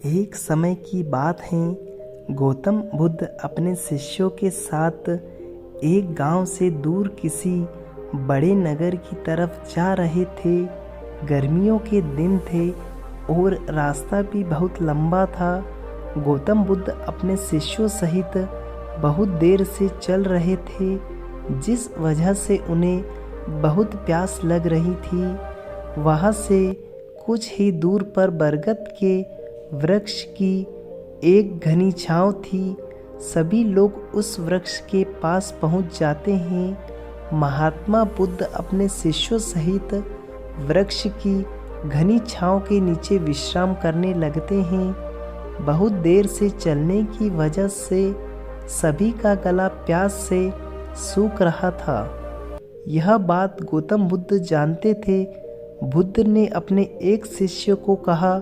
एक समय की बात है। गौतम बुद्ध अपने शिष्यों के साथ एक गांव से दूर किसी बड़े नगर की तरफ जा रहे थे। गर्मियों के दिन थे और रास्ता भी बहुत लंबा था। गौतम बुद्ध अपने शिष्यों सहित बहुत देर से चल रहे थे, जिस वजह से उन्हें बहुत प्यास लग रही थी। वहाँ से कुछ ही दूर पर बरगद के वृक्ष की एक घनी छांव थी। सभी लोग उस वृक्ष के पास पहुंच जाते हैं। महात्मा बुद्ध अपने शिष्यों सहित वृक्ष की घनी छांव के नीचे विश्राम करने लगते हैं। बहुत देर से चलने की वजह से सभी का गला प्यास से सूख रहा था। यह बात गौतम बुद्ध जानते थे। बुद्ध ने अपने एक शिष्य को कहा,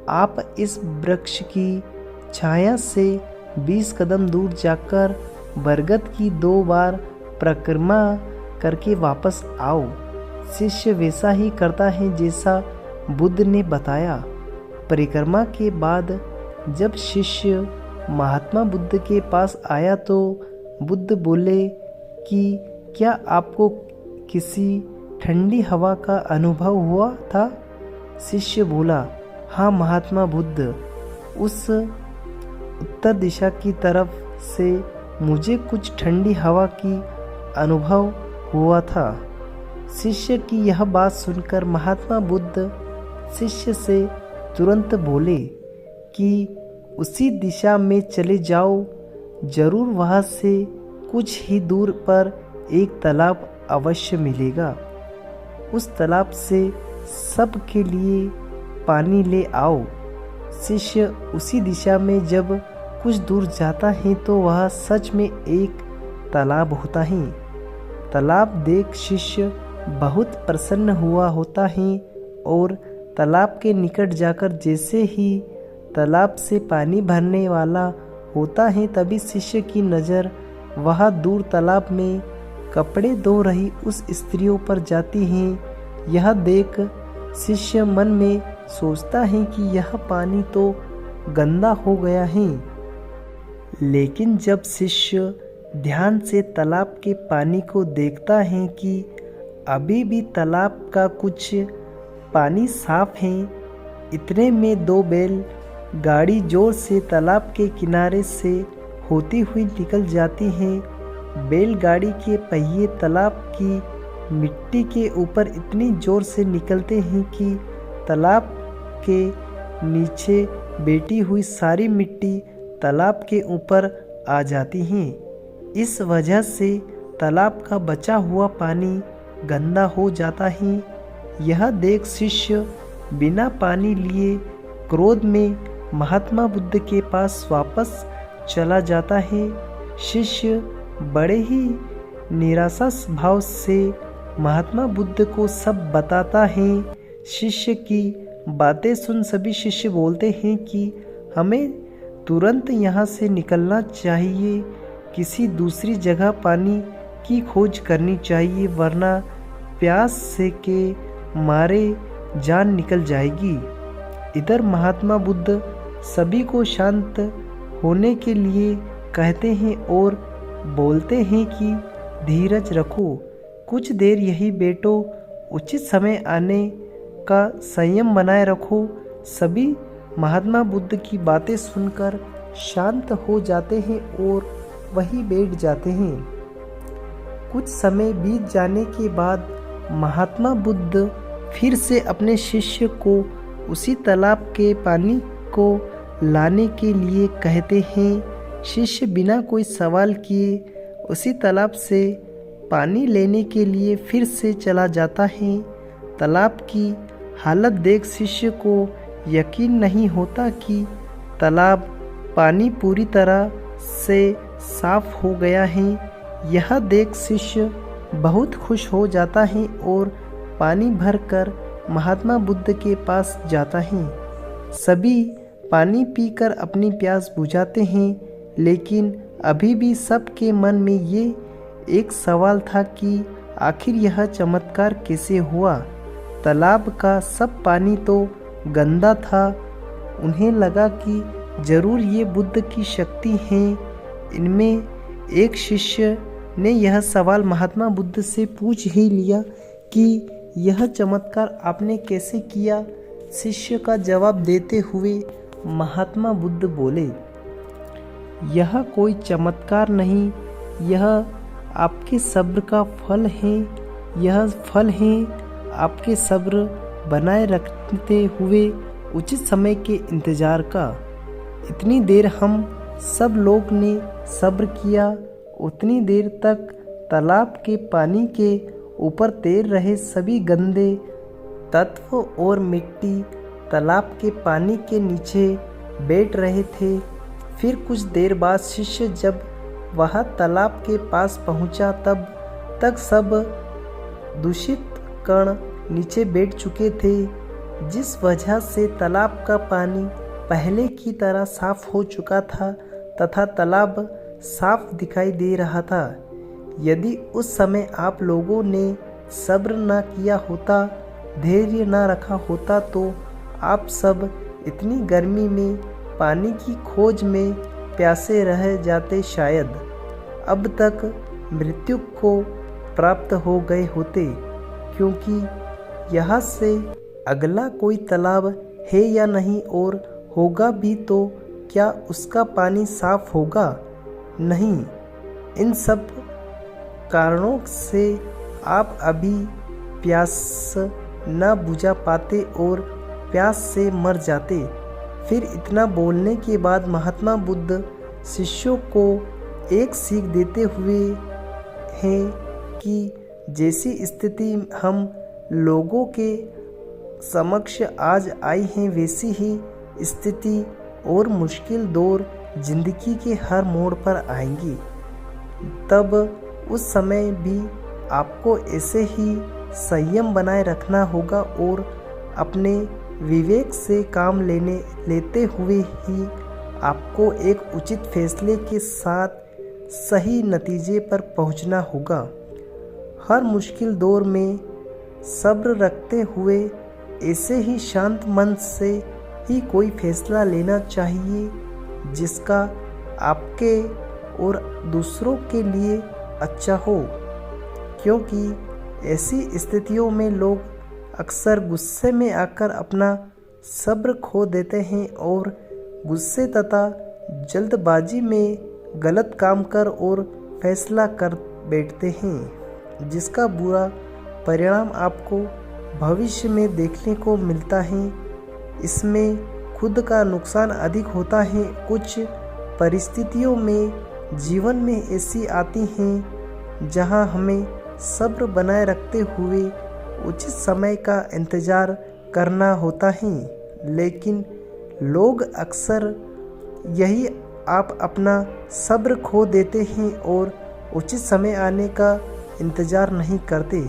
आप इस वृक्ष की छाया से 20 कदम दूर जाकर बरगद की 2 बार परिक्रमा करके वापस आओ। शिष्य वैसा ही करता है जैसा बुद्ध ने बताया। परिक्रमा के बाद जब शिष्य महात्मा बुद्ध के पास आया तो बुद्ध बोले कि क्या आपको किसी ठंडी हवा का अनुभव हुआ था? शिष्य बोला, हाँ महात्मा बुद्ध, उस उत्तर दिशा की तरफ से मुझे कुछ ठंडी हवा की अनुभव हुआ था। शिष्य की यह बात सुनकर महात्मा बुद्ध शिष्य से तुरंत बोले कि उसी दिशा में चले जाओ, जरूर वहाँ से कुछ ही दूर पर एक तालाब अवश्य मिलेगा। उस तालाब से सबके लिए पानी ले आओ। शिष्य उसी दिशा में जब कुछ दूर जाता है तो वह सच में एक तालाब होता है। तालाब देख शिष्य बहुत प्रसन्न हुआ होता है और तालाब के निकट जाकर जैसे ही तालाब से पानी भरने वाला होता है तभी शिष्य की नज़र वह दूर तालाब में कपड़े धो रही उस स्त्रियों पर जाती है। यह देख शिष्य मन में सोचता है कि यह पानी तो गंदा हो गया है। लेकिन जब शिष्य ध्यान से तालाब के पानी को देखता है कि अभी भी तालाब का कुछ पानी साफ है, इतने में 2 बैल गाड़ी जोर से तालाब के किनारे से होती हुई निकल जाती हैं। बैलगाड़ी के पहिए तालाब की मिट्टी के ऊपर इतनी जोर से निकलते हैं कि तालाब के नीचे बैठी हुई सारी मिट्टी तालाब के ऊपर आ जाती हैं। इस वजह से तालाब का बचा हुआ पानी गंदा हो जाता है। यह देख शिष्य बिना पानी लिए क्रोध में महात्मा बुद्ध के पास वापस चला जाता है। शिष्य बड़े ही निराशा भाव से महात्मा बुद्ध को सब बताता है। शिष्य की बातें सुन सभी शिष्य बोलते हैं कि हमें तुरंत यहाँ से निकलना चाहिए, किसी दूसरी जगह पानी की खोज करनी चाहिए, वरना प्यास से के मारे जान निकल जाएगी। इधर महात्मा बुद्ध सभी को शांत होने के लिए कहते हैं और बोलते हैं कि धीरज रखो, कुछ देर यही बैठो, उचित समय आने का संयम बनाए रखो। सभी महात्मा बुद्ध की बातें सुनकर शांत हो जाते हैं और वहीं बैठ जाते हैं। कुछ समय बीत जाने के बाद महात्मा बुद्ध फिर से अपने शिष्य को उसी तालाब के पानी को लाने के लिए कहते हैं। शिष्य बिना कोई सवाल किए उसी तालाब से पानी लेने के लिए फिर से चला जाता है। तालाब की हालत देख शिष्य को यकीन नहीं होता कि तालाब पानी पूरी तरह से साफ हो गया है। यह देख शिष्य बहुत खुश हो जाता है और पानी भरकर महात्मा बुद्ध के पास जाता है। सभी पानी पीकर अपनी प्यास बुझाते हैं, लेकिन अभी भी सबके मन में ये एक सवाल था कि आखिर यह चमत्कार कैसे हुआ। तालाब का सब पानी तो गंदा था उन्हें लगा कि जरूर ये बुद्ध की शक्ति हैं। इनमें एक शिष्य ने यह सवाल महात्मा बुद्ध से पूछ ही लिया कि यह चमत्कार आपने कैसे किया। शिष्य का जवाब देते हुए महात्मा बुद्ध बोले, यह कोई चमत्कार नहीं, यह आपके सब्र का फल है। यह फल है आपके सब्र बनाए रखते हुए उचित समय के इंतजार का। इतनी देर हम सब लोग ने सब्र किया, उतनी देर तक तालाब के पानी के ऊपर तैर रहे सभी गंदे तत्व और मिट्टी तालाब के पानी के नीचे बैठ रहे थे। फिर कुछ देर बाद शिष्य जब वह तालाब के पास पहुंचा तब तक सब दूषित कण नीचे बैठ चुके थे, जिस वजह से तालाब का पानी पहले की तरह साफ हो चुका था तथा तालाब साफ दिखाई दे रहा था। यदि उस समय आप लोगों ने सब्र न किया होता, धैर्य न रखा होता, तो आप सब इतनी गर्मी में पानी की खोज में प्यासे रह जाते। शायद अब तक मृत्यु को प्राप्त हो गए होते, क्योंकि यहाँ से अगला कोई तालाब है या नहीं, और होगा भी तो क्या उसका पानी साफ होगा? नहीं। इन सब कारणों से आप अभी प्यास न बुझा पाते और प्यास से मर जाते। फिर इतना बोलने के बाद महात्मा बुद्ध शिष्यों को एक सीख देते हुए हैं कि जैसी स्थिति हम लोगों के समक्ष आज आई है, वैसी ही स्थिति और मुश्किल दौर जिंदगी के हर मोड़ पर आएंगी। तब उस समय भी आपको ऐसे ही संयम बनाए रखना होगा और अपने विवेक से काम लेते हुए ही आपको एक उचित फैसले के साथ सही नतीजे पर पहुंचना होगा। हर मुश्किल दौर में सब्र रखते हुए ऐसे ही शांत मन से ही कोई फैसला लेना चाहिए जिसका आपके और दूसरों के लिए अच्छा हो, क्योंकि ऐसी स्थितियों में लोग अक्सर गुस्से में आकर अपना सब्र खो देते हैं और गुस्से तथा जल्दबाजी में गलत काम कर और फैसला कर बैठते हैं, जिसका बुरा परिणाम आपको भविष्य में देखने को मिलता है। इसमें खुद का नुकसान अधिक होता है। कुछ परिस्थितियों में जीवन में ऐसी आती हैं जहां हमें सब्र बनाए रखते हुए उचित समय का इंतज़ार करना होता है, लेकिन लोग अक्सर यही आप अपना सब्र खो देते हैं और उचित समय आने का इंतज़ार नहीं करते,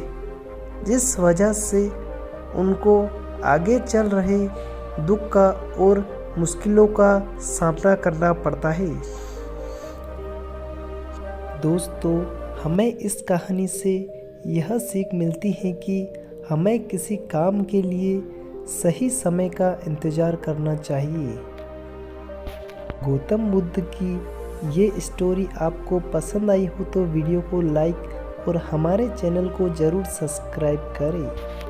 जिस वजह से उनको आगे चल रहे दुख का और मुश्किलों का सामना करना पड़ता है। दोस्तों, हमें इस कहानी से यह सीख मिलती है कि हमें किसी काम के लिए सही समय का इंतज़ार करना चाहिए। गौतम बुद्ध की ये स्टोरी आपको पसंद आई हो तो वीडियो को लाइक और हमारे चैनल को ज़रूर सब्सक्राइब करें।